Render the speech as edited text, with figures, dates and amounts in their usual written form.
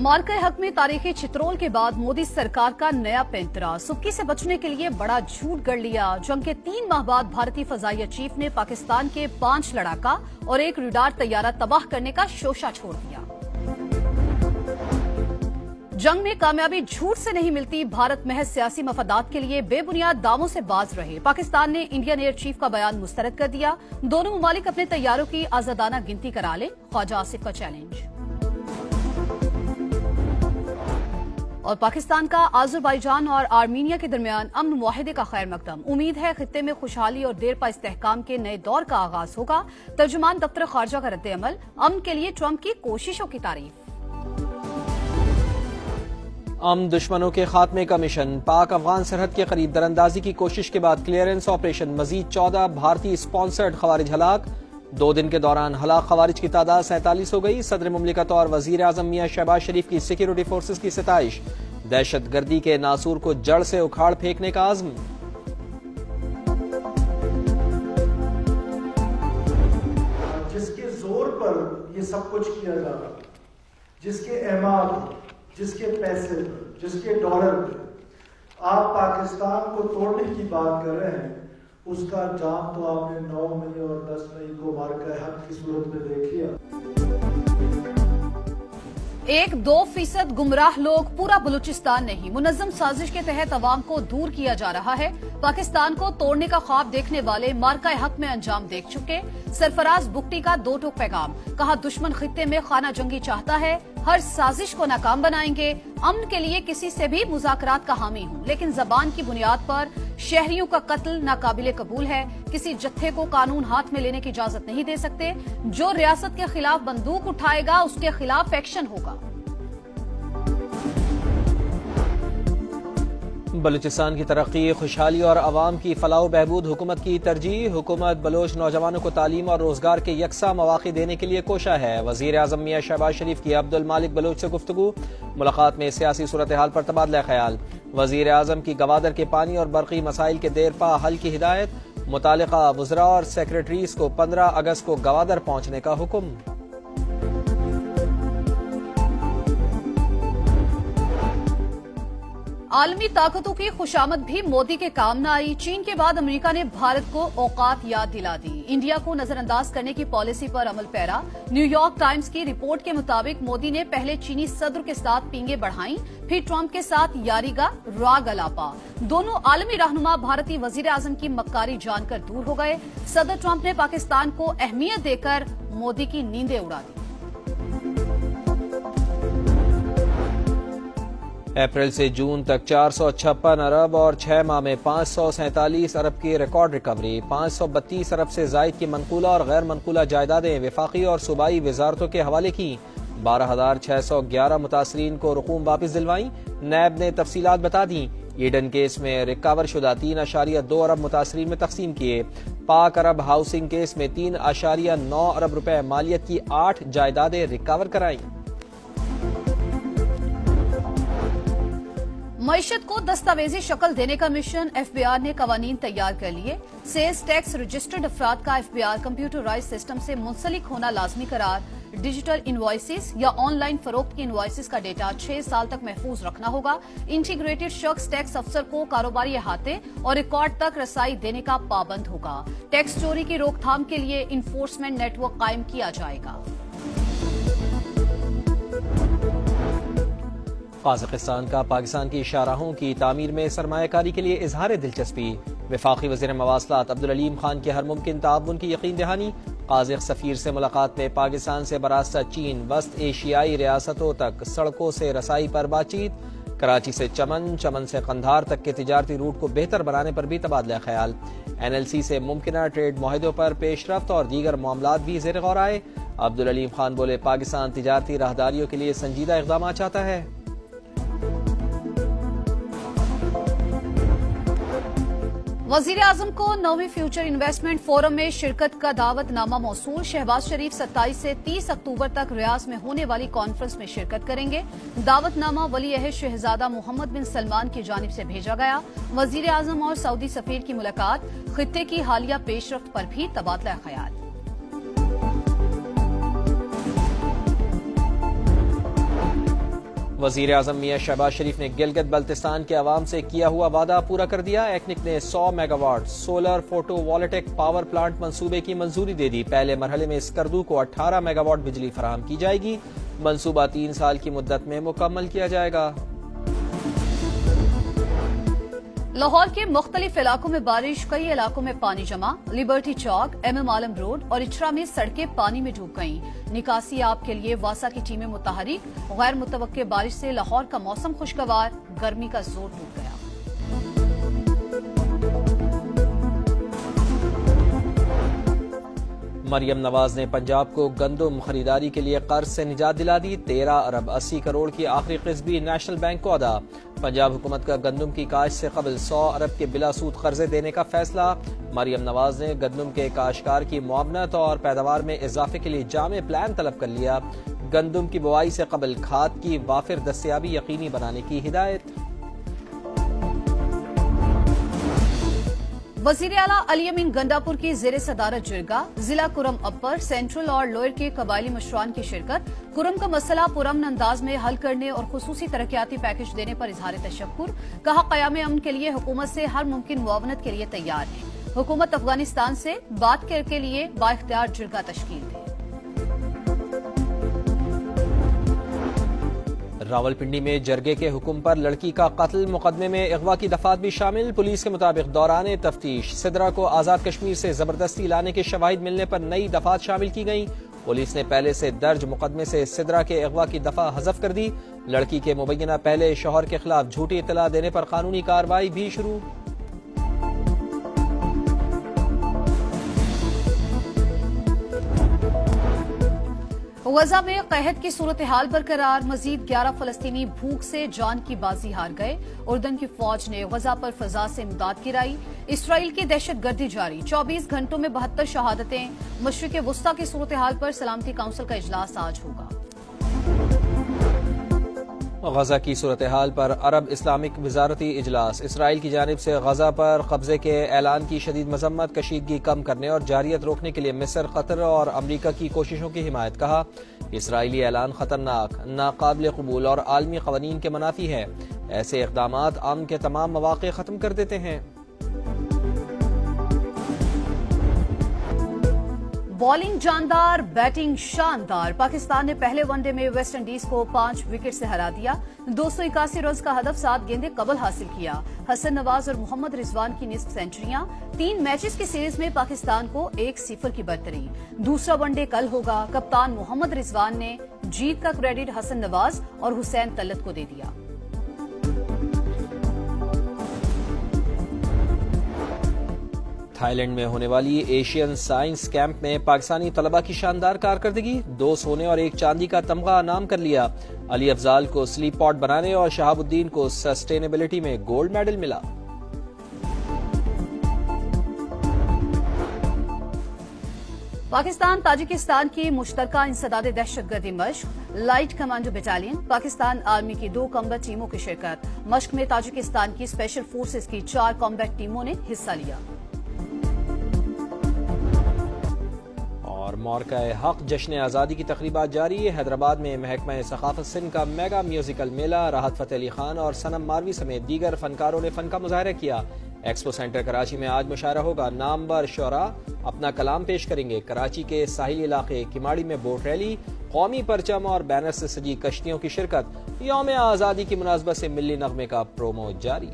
मार्का हक में तारीखी चित्रोल के बाद मोदी सरकार का नया पैंतरा। सुक्की से बचने के लिए बड़ा झूठ गढ़ लिया। जंग के 3 माह बाद भारतीय फजाइया चीफ ने पाकिस्तान के 5 लड़ाका और 1 रडार तैयारा तबाह करने का शोशा छोड़ दिया। जंग में कामयाबी झूठ से नहीं मिलती। भारत महज सियासी मफादात के लिए बेबुनियाद दावों से बाज रहे। पाकिस्तान ने इंडियन एयर चीफ का बयान मुस्तरद कर दिया। दोनों ममालिक अपने तैयारों की आजादाना गिनती करा लें, ख्वाजा आसिफ का चैलेंज। और पाकिस्तान का आज़रबाईजान और आर्मीनिया के दरमियान अमन मुआहिदे का खैर मकदम। उम्मीद है खित्ते में खुशहाली और देरपा इस्तेहकाम के नए दौर का आगाज होगा। तर्जुमान दफ्तर खारजा का रद्द-ए-अमल, अमन के लिए ट्रंप की कोशिशों की तारीफ। अमन दुश्मनों के खात्मे का मिशन। पाक अफगान सरहद के करीब दरअंदाजी की कोशिश के बाद क्लियरेंस ऑपरेशन। मजीद 14 भारतीय स्पॉन्सर्ड खवारिज हलाक। 2 दिन के दौरान हलाक खवारिज की तादाद 47 हो गई। सदर मुमलिकत और वजीर आजम मियां शहबाज शरीफ की सिक्योरिटी फोर्सेज की सताइश। दहशत गर्दी के नासूर को जड़ से उखाड़ फेंकने का आज़म। जिसके जोर पर ये सब कुछ किया जा रहा, जिसके एमाद, जिसके पैसे पर, जिसके डॉलर पर आप पाकिस्तान को तोड़ने की बात कर रहे हैं, उसका जाम तो आपने 9 मई और 10 मई को मार्का हक की सूरत में देख लिया। 1-2% गुमराह लोग, पूरा बलूचिस्तान नहीं। मुनज़्ज़म साजिश के तहत अवाम को दूर किया जा रहा है। पाकिस्तान को तोड़ने का ख्वाब देखने वाले मार्का हक में अंजाम देख चुके। सरफराज बुगटी का 2 टूक पैगाम, कहा दुश्मन खित्ते में खाना जंगी चाहता है, हर साजिश को नाकाम बनाएंगे। अमन के लिए किसी से भी मुज़ाकरात का हामी हूं, लेकिन जबान की बुनियाद पर शहरियों का कत्ल नाकाबिले कबूल है। किसी जत्थे को कानून हाथ में लेने की इजाजत नहीं दे सकते। जो रियासत के खिलाफ बंदूक उठाएगा उसके खिलाफ एक्शन होगा। बलूचिस्तान की तरक्की, खुशहाली और अवाम की फलाह बहबूद हुकूमत की तरजीह। हुकूमत बलोच नौजवानों को तालीम और रोजगार के यकसा मौक़े देने के लिए कोशा है। वजीर आजम मियां शहबाज शरीफ की अब्दुल मालिक बलोच से गुफ्तगू। मुलाकात में सियासी सूरत हाल पर तबादला ख्याल। वजीर आजम की गवादर के पानी और बरक़ी मसाइल के देरपा हल की हिदायत। मुतालिका वज़रा और सेक्रेटरीज को 15 अगस्त को गवादर पहुंचने का हुक्म। आलमी ताकतों की खुशामद भी मोदी के काम न आई। चीन के बाद अमेरिका ने भारत को औकात याद दिला दी। इंडिया को नजरअंदाज करने की पॉलिसी पर अमल पैरा। न्यूयॉर्क टाइम्स की रिपोर्ट के मुताबिक मोदी ने पहले चीनी सदर के साथ पींगे बढ़ाई, फिर ट्रंप के साथ यारीगा राग अलापा। दोनों आलमी रहनुमा भारतीय वजीर आजम की मक्कारी जानकर दूर हो गए। सदर ट्रंप ने पाकिस्तान को अहमियत देकर मोदी की नींदें उड़ा दी। अप्रैल से जून तक 456 अरब और 6 माह में 547 अरब की रिकॉर्ड रिकवरी। 532 अरब से जायद की मनकूला और गैर मनकूला जायदादें वफाकी और सूबाई वजारतों के हवाले की। 12,611 मुतासरीन को रकूम वापस दिलवाई। नैब ने तफसीलात बता दी। ईडन केस में रिकवर शुदा 3.2 अरब मुतासरीन में तकसीम किए। पाक अरब हाउसिंग केस में 3.9 अरब रुपए मालियत की 8 जायदादें रिकवर कराई। मईशत को दस्तावेजी शक्ल देने का मिशन। एफबीआर ने कवानीन तैयार कर लिए। सेल्स टैक्स रजिस्टर्ड अफराद का एफबीआर कंप्यूटराइज सिस्टम से मुंसलिक होना लाजमी करार। डिजिटल इनवॉइसेस या ऑनलाइन फरोख्त की इनवॉइसेस का डेटा 6 साल तक महफूज रखना होगा। इंटीग्रेटेड शख्स टैक्स अफसर को कारोबारी अहाते और रिकॉर्ड तक रसाई देने का पाबंद होगा। टैक्स चोरी की रोकथाम के लिए इन्फोर्समेंट नेटवर्क कायम किया जाएगा। काज़ाकिस्तान का पाकिस्तान की शाहराहों की तामीर में सरमायाकारी के लिए इजहार दिलचस्पी। वफाकी वज़ीर मवासलात अब्दुल अलीम खान की हर मुमकिन ताउन की यकीन दहानी। काज़िक सफ़ीर से मुलाकात में पाकिस्तान से बरास्ता चीन वस्त एशियाई रियासतों तक सड़कों से रसाई पर बातचीत। कराची से चमन, चमन से कंधार तक के तिजारती रूट को बेहतर बनाने पर भी तबादला ख्याल। NLC से मुमकिन ट्रेड मुआहिदों पर पेशरफ्त और दीगर मामलात भी ज़ेर गौर आए। अब्दुल अलीम खान बोले, पाकिस्तान तिजारती राहदारियों के लिए संजीदा इक़दाम चाहता है। वजीर आजम को 9वीं फ्यूचर इन्वेस्टमेंट फोरम में शिरकत का दावतनामा मौसूल। शहबाज शरीफ 27 से 30 अक्टूबर तक रियाज में होने वाली कॉन्फ्रेंस में शिरकत करेंगे। दावतनामा वली अहद शहजादा मोहम्मद बिन सलमान की जानिब से भेजा गया। वजीर आजम और सऊदी सफीर की मुलाकात। खित्ते की हालिया पेशरफ्त पर भी तबादला ख्याल। وزیر اعظم میاں شہباز شریف نے گلگت بلتستان کے عوام سے کیا ہوا وعدہ پورا کر دیا. ایکنک نے 100 megawatt solar photovoltaic power plant منصوبے کی منظوری دے دی. پہلے مرحلے میں اسکردو کو 18 میگا واٹ بجلی فراہم کی جائے گی. منصوبہ 3 سال کی مدت میں مکمل کیا جائے گا. لاہور کے مختلف علاقوں میں بارش، کئی علاقوں میں پانی جمع. لبرٹی چوک، MM عالم روڈ اور اچھرا میں سڑکیں پانی میں ڈوب گئیں. نکاسی آب کے لیے واسا کی ٹیمیں متحرک. غیر متوقع بارش سے لاہور کا موسم خوشگوار، گرمی کا زور ٹوٹ گیا. مریم نواز نے پنجاب کو گندم خریداری کے لیے قرض سے نجات دلا دی. 13 ارب 80 کروڑ کی آخری قسط بھی نیشنل بینک کو ادا. پنجاب حکومت کا گندم کی کاشت سے قبل 100 ارب کے بلا سود قرضے دینے کا فیصلہ. مریم نواز نے گندم کے کاشتکار کی معاونت اور پیداوار میں اضافے کے لیے جامع پلان طلب کر لیا. گندم کی بوائی سے قبل کھاد کی وافر دستیابی یقینی بنانے کی ہدایت. وزیر اعلیٰ علی امین گنڈاپور کی زیر صدارت جرگہ. ضلع کرم اپر، سینٹرل اور لوئر کے قبائلی مشران کی شرکت. کرم کا مسئلہ پرامن انداز میں حل کرنے اور خصوصی ترقیاتی پیکج دینے پر اظہار تشکر. کہا قیام امن کے لیے حکومت سے ہر ممکن معاونت کے لیے تیار ہے. حکومت افغانستان سے بات کے لیے بااختیار جرگہ تشکیل دے. راولپنڈی میں جرگے کے حکم پر لڑکی کا قتل، مقدمے میں اغوا کی دفعات بھی شامل. پولیس کے مطابق دوران تفتیش سدرا کو آزاد کشمیر سے زبردستی لانے کے شواہد ملنے پر نئی دفعات شامل کی گئیں. پولیس نے پہلے سے درج مقدمے سے سدرا کے اغوا کی دفعہ حذف کر دی. لڑکی کے مبینہ پہلے شوہر کے خلاف جھوٹی اطلاع دینے پر قانونی کارروائی بھی شروع. غزہ میں قحط کی صورتحال برقرار. مزید 11 فلسطینی بھوک سے جان کی بازی ہار گئے. اردن کی فوج نے غزہ پر فضا سے امداد گرائی. اسرائیل کی دہشت گردی جاری. 24 گھنٹوں میں 72 شہادتیں. مشرق وسطی کی صورتحال پر سلامتی کونسل کا اجلاس آج ہوگا. غزہ کی صورتحال پر عرب اسلامک وزارتی اجلاس. اسرائیل کی جانب سے غزہ پر قبضے کے اعلان کی شدید مذمت. کشیدگی کم کرنے اور جارحیت روکنے کے لیے مصر، قطر اور امریکہ کی کوششوں کی حمایت. کہا اسرائیلی اعلان خطرناک، ناقابل قبول اور عالمی قوانین کے منافی ہے. ایسے اقدامات امن کے تمام مواقع ختم کر دیتے ہیں. بالنگ جاندار، بیٹنگ شاندار. پاکستان نے پہلے ون ڈے میں ویسٹ انڈیز کو 5 وکٹ سے ہرا دیا. 281 رنز کا ہدف 7 گیندیں قبل حاصل کیا. حسن نواز اور محمد رضوان کی نصف سینچریاں. 3 میچز کی سیریز میں پاکستان کو 1-0 کی برتری. دوسرا ون ڈے کل ہوگا. کپتان محمد رضوان نے جیت کا کریڈٹ حسن نواز اور حسین طلعت کو دے دیا. تھائی لینڈ میں ہونے والی ایشین سائنس کیمپ میں پاکستانی طلبہ کی شاندار کارکردگی. 2 سونے اور 1 چاندی کا تمغہ انعام کر لیا. علی افضال کو سلیپ پاٹ بنانے اور شہاب الدین کو سسٹینیبلٹی میں گولڈ میڈل ملا. پاکستان تاجکستان کی مشترکہ انسداد دہشت گردی مشق. Light commando battalion. Pakistan army کی 2 کمبیٹ ٹیموں کی شرکت. مشق میں تاجکستان کی اسپیشل فورسز کی 4 کمبیٹ ٹیموں نے حصہ لیا. اور مورکہ حق جشن آزادی کی تقریبات جاری. حیدرآباد میں محکمہ ثقافت سندھ کا میگا میوزیکل میلہ. راحت فتح علی خان اور صنم ماروی سمیت دیگر فنکاروں نے فن کا مظاہرہ کیا. ایکسپو سینٹر کراچی میں آج مشاعرہ ہوگا. نامور شعراء اپنا کلام پیش کریں گے. کراچی کے ساحلی علاقے کماڑی میں بوٹ ریلی. قومی پرچم اور بینر سے سجی کشتیوں کی شرکت. یوم آزادی کی مناسبت سے ملی نغمے کا پرومو جاری.